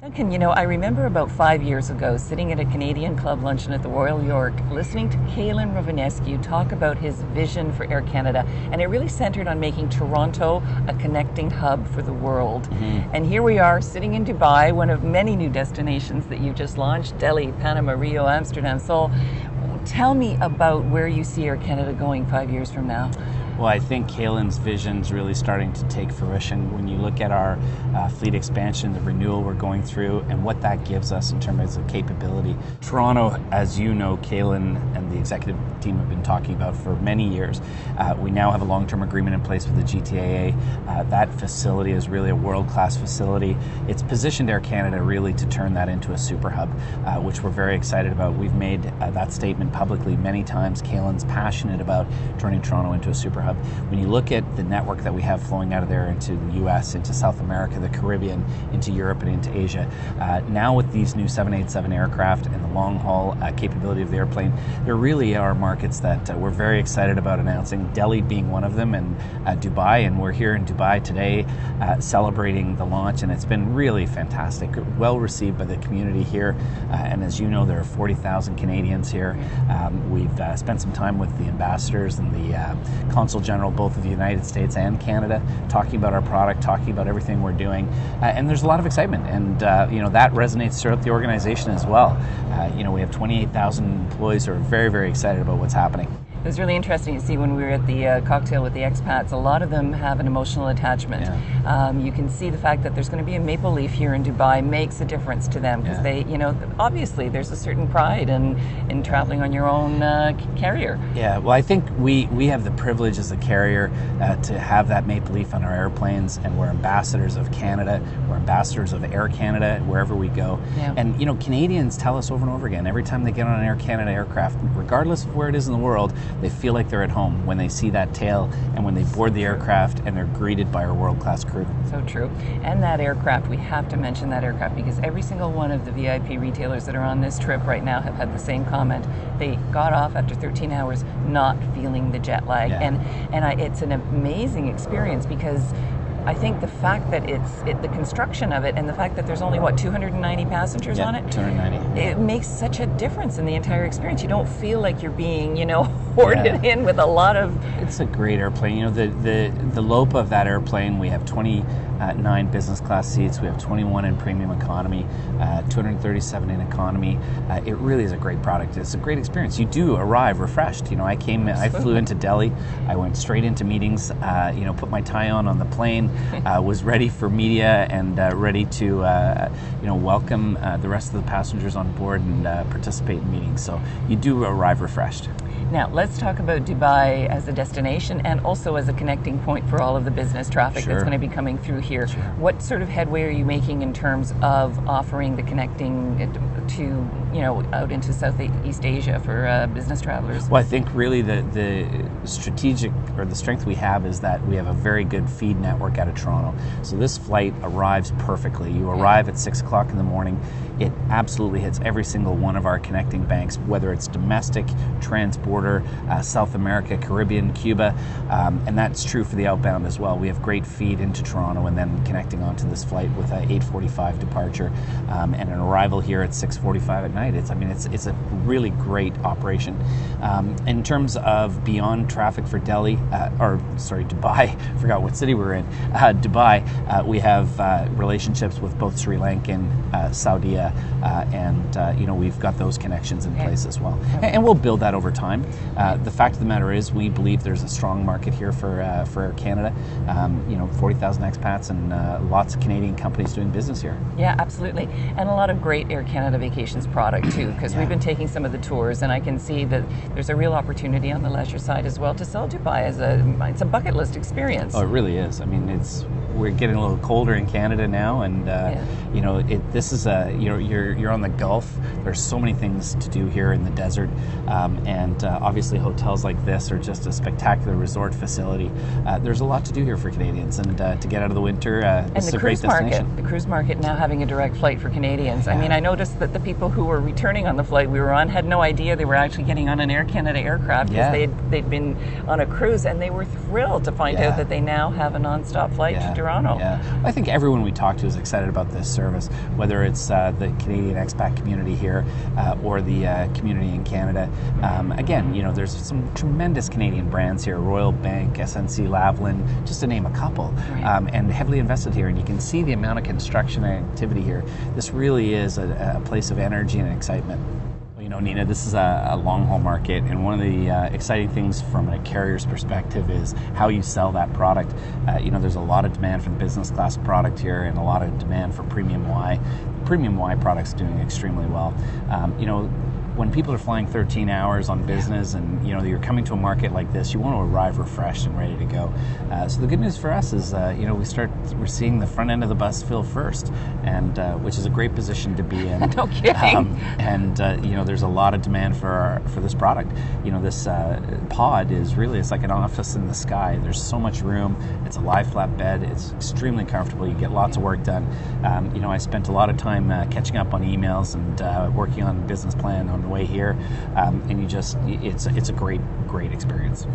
Duncan, I remember about 5 years ago sitting at a Canadian club luncheon at the Royal York, listening to Calin Rovinescu talk about his vision for Air Canada, and it really centered on making Toronto a connecting hub for the world. And here we are sitting in Dubai, one of many new destinations that you just launched: Delhi, Panama, Rio, Amsterdam, Seoul. Tell me about where you see Air Canada going 5 years from now. Well, I think Calin's vision is really starting to take fruition when you look at our fleet expansion, the renewal we're going through, and what that gives us in terms of capability. Toronto, as you know, Calin and the executive team have been talking about for many years. We now have a long-term agreement in place with the GTAA. That facility is really a world-class facility. It's positioned Air Canada really to turn that into a super hub, which we're very excited about. We've made that statement publicly many times. Calin's passionate about turning Toronto into a super hub. When you look at the network that we have flowing out of there into the US, into South America, the Caribbean, into Europe, and into Asia, now with these new 787 aircraft and the long-haul capability of the airplane, there really are markets that we're very excited about announcing, Delhi being one of them, and Dubai. And we're here in Dubai today celebrating the launch, and it's been really fantastic, well received by the community here. And as you know, there are 40,000 Canadians here. We've spent some time with the ambassadors and the Consul General, both of the United States and Canada, talking about our product, talking about everything we're doing, and there's a lot of excitement, and that resonates throughout the organization as well. We have 28,000 employees who are very, very excited about what's happening. It was really interesting to see when we were at the cocktail with the expats. A lot of them have an emotional attachment. Yeah. You can see the fact that there's going to be a maple leaf here in Dubai makes a difference to them, because they, obviously there's a certain pride in traveling on your own carrier. Yeah, well, I think we have the privilege as a carrier to have that maple leaf on our airplanes, and we're ambassadors of Canada, we're ambassadors of Air Canada wherever we go. Yeah. And Canadians tell us over and over again, every time they get on an Air Canada aircraft, regardless of where it is in the world, they feel like they're at home when they see that tail and when they board the aircraft and they're greeted by our world-class crew. So true. And that aircraft, we have to mention that aircraft, because every single one of the VIP retailers that are on this trip right now have had the same comment. They got off after 13 hours not feeling the jet lag. Yeah. And it's an amazing experience, because I think the fact that the construction of it, and the fact that there's only 290 passengers on it, 290. It makes such a difference in the entire experience. You don't feel like you're being hoarded in with a lot of. It's a great airplane. The LOPA of that airplane, we have 29 business class seats, we have 21 in premium economy, 237 in economy. It really is a great product. It's a great experience. You do arrive refreshed. I flew into Delhi, I went straight into meetings, put my tie on the plane, was ready for media and ready to welcome the rest of the passengers on board and participate in meetings. So you do arrive refreshed. Now, let's talk about Dubai as a destination and also as a connecting point for all of the business traffic that's going to be coming through here. Sure. What sort of headway are you making in terms of offering the connecting to, out into Southeast Asia for business travelers? Well, I think really the strategic, or the strength we have, is that we have a very good feed network out of Toronto. So this flight arrives perfectly. You arrive at 6 o'clock in the morning. It absolutely hits every single one of our connecting banks, whether it's domestic, transborder, South America, Caribbean, Cuba, and that's true for the outbound as well. We have great feed into Toronto and then connecting onto this flight with an 8:45 departure and an arrival here at 6:45 at night. It's a really great operation. In terms of beyond traffic for Dubai, forgot what city we're in. Dubai, we have relationships with both Sri Lankan, Saudi, and we've got those connections in place as well. And we'll build that over time. The fact of the matter is, we believe there's a strong market here for Air Canada. 40,000 expats and lots of Canadian companies doing business here. Yeah, absolutely. And a lot of great Air Canada Vacations product too, because we've been taking some of the tours, and I can see that there's a real opportunity on the leisure side as well to sell Dubai as it's a bucket list experience. Oh, it really is. We're getting a little colder in Canada now, and this is you're on the Gulf. There's so many things to do here in the desert, and Obviously, hotels like this are just a spectacular resort facility. There's a lot to do here for Canadians, and to get out of the winter, this is a great destination. The cruise market now having a direct flight for Canadians. Yeah. I mean, I noticed that the people who were returning on the flight we were on had no idea they were actually getting on an Air Canada aircraft, because they'd been on a cruise, and they were thrilled to find out that they now have a non-stop flight to Toronto. Yeah, I think everyone we talk to is excited about this service, whether it's the Canadian expat community here or the community in Canada. Again, you know, there's some tremendous Canadian brands here: Royal Bank, SNC Lavalin, just to name a couple, and heavily invested here. And you can see the amount of construction activity here. This really is a place of energy and excitement. You know, Nina, this is a long-haul market, and one of the exciting things from a carrier's perspective is how you sell that product. You know, there's a lot of demand for the business class product here, and a lot of demand for premium Y. Premium Y product's doing extremely well. You know, when people are flying 13 hours on business, and you know you're coming to a market like this, you want to arrive refreshed and ready to go. So the good news for us is, you know, we're seeing the front end of the bus fill first, and which is a great position to be in. No kidding. You know, there's a lot of demand for this product. You know, this pod is really, it's like an office in the sky. There's so much room. It's a lie flat bed. It's extremely comfortable. You get lots of work done. You know, I spent a lot of time catching up on emails and working on a business plan on the way here, and it's a great experience.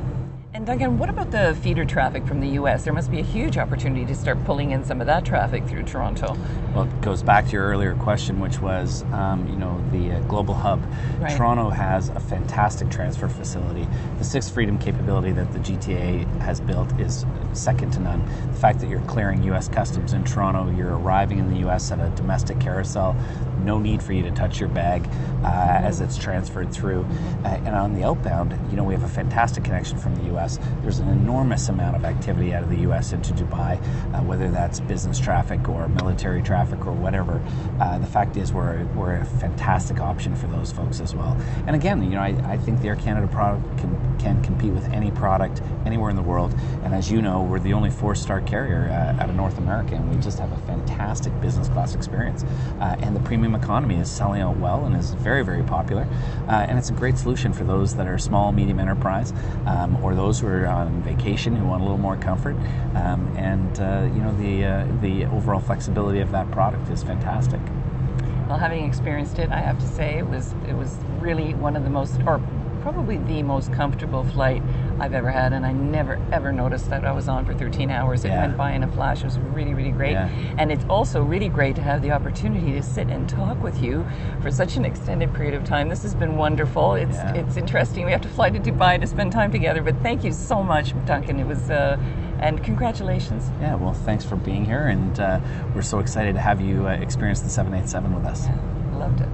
And Duncan, what about the feeder traffic from the U.S.? There must be a huge opportunity to start pulling in some of that traffic through Toronto. Well, it goes back to your earlier question, which was, you know, the global hub. Right. Toronto has a fantastic transfer facility. The Sixth Freedom capability that the GTA has built is second to none. The fact that you're clearing U.S. customs in Toronto, you're arriving in the U.S. at a domestic carousel, no need for you to touch your bag as it's transferred through. And on the outbound, you know, we have a fantastic connection from the U.S. There's an enormous amount of activity out of the U.S. into Dubai, whether that's business traffic or military traffic or whatever. The fact is we're a fantastic option for those folks as well. And again, you know, I think the Air Canada product can compete with any product anywhere in the world. And as you know, we're the only 4-star carrier out of North America, and we just have a fantastic business class experience. And the premium economy is selling out well and is very, very popular. And it's a great solution for those that are small, medium enterprise, or those who are on vacation who want a little more comfort. You know, the overall flexibility of that product is fantastic. Well, having experienced it, I have to say it was really one of the most, or probably the most comfortable flight I've ever had, and I never ever noticed that I was on for 13 hours. It went by in a flash. It was really, really great. And it's also really great to have the opportunity to sit and talk with you for such an extended period of time. This has been wonderful. It's interesting. We have to fly to Dubai to spend time together, but thank you so much, Duncan. It was and congratulations. Yeah, well, thanks for being here, and we're so excited to have you experience the 787 with us. Yeah, loved it.